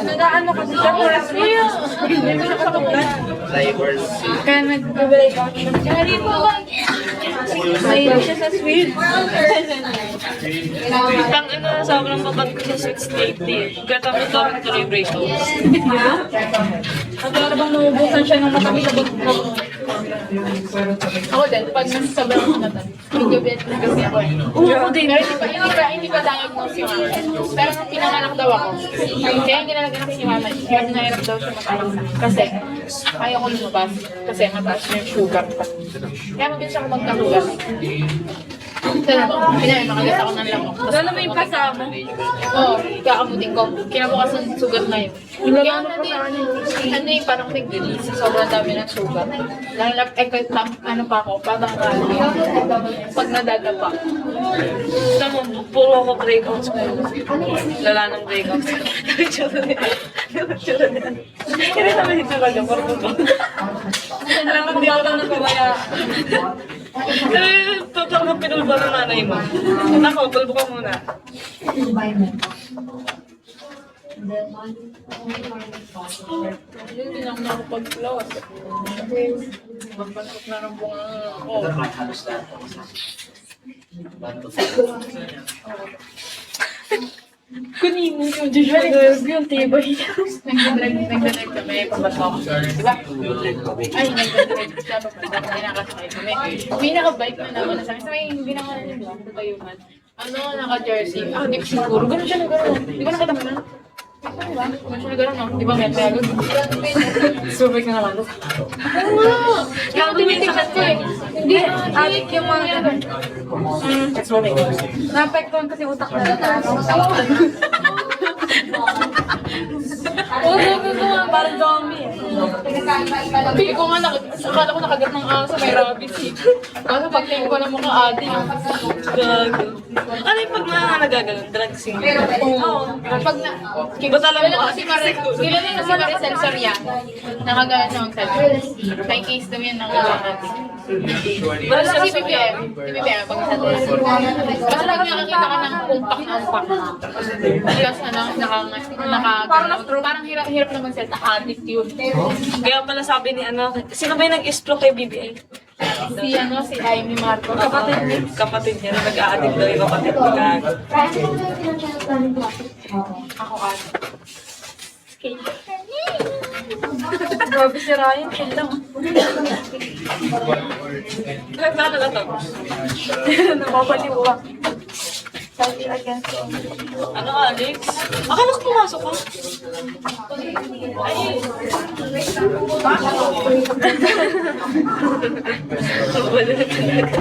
Nag-ano kasi siya for real. Hindi mo siya katulad. Kaya nag-break out siya. Kaya di po ba? Mahilig siya sa sweet. Tang ina, sobrang babad ko sa sweet state eh. Kaya tapos daming tuloy breakouts. At wala bang naubusan siya ng matamis sa bugtog. Ako din, pag sobrang kumatan, medyo bet na kasi ako. Oo, ako din. Pero hindi pa diagnose yung mama. Pero nung pinanganak daw ako, kaya hindi na naganak si mama, hirap na hirap daw siya makalang sa akin. Kasi ayaw ko lumabas, kasi mataas yung sugar pa. Kaya mabilis ako magkakulat. Makagat ako ng lamok. Lalo mo yung kasama. Oo, kakamutin ko. Kinabukasan sugat na yun. Kaya ano yung parang nag-release. Sobrang dami ng sugat. Lalo na, ano pa ako, parang pag nadadapa. Tama, puro ako breakouts ko. Lala ng breakouts. Tsura din. Kaya naman yung talaga, parang ba? Alam mo, hindi ako lang nagpabaya. Parang pinulba ng nanay mo. Ako, bulbo ka muna. Hindi na ako nakapag-floss. Magbantok na ng bunga ako. Kunin mo yung Joshua yung tibay. Nagdadrive kami, pabatok. Diba? Ay, nagdadrive. Sabi ko, may nakasakay kami. May nakabike na naman sa akin. Sa may binangalan yun ba? Sa Tayuman. Ano, naka-jersey. Ah, hindi ko siguro. Ganun siya na gano'n. Di ba nakita mo na? Diba? Ganun siya na gano'n, no? Di ba may pego? Super ka naman. Kaya ako tinitignan ko eh. Hindi, adik yung mga gano'n. Naapektuhan kasi utak na lang. Oo, sabi ko nga, parang zombie eh. Pili ko nga, akala ko nakagat ng aso, may rabies eh. Kaso pag tingin ko na mukha ate, Gago. Ano yung pag nagaganon? Drugs yun? oo. Pag na, Ba't alam mo kasi kilala na si Maricel Soriano. Nakagano ang sabi. May case daw yan ng natin. Pero sa CPPM, pag sa test. Kasi pag nakakita ka ng umpak na umpak. Tapos parang hirap naman sila sa attitude. Kaya pala sabi ni sino ba yung nag-stroke kay BBA? Si Amy Marcos. Kapatid niya na nag-a-addict daw yung kapatid ko. Ako ate. Grabe si Ryan, chill lang. Nagkakalato. Napapaliw ka. Sabi against Ano, Alex? Akala ko pumasok ka. Ay. Wala na talaga.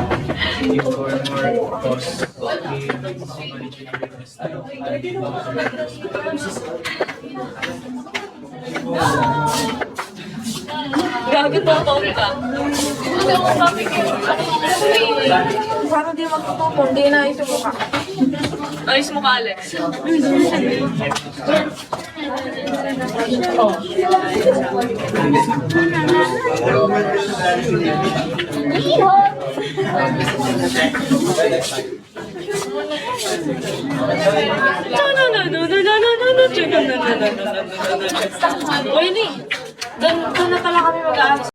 Gago totoo ka. Parang di magtutupong, di na isumuka. Ayos mo ka, Alex. Uy, ni. Doon na pala kami mag-aaral.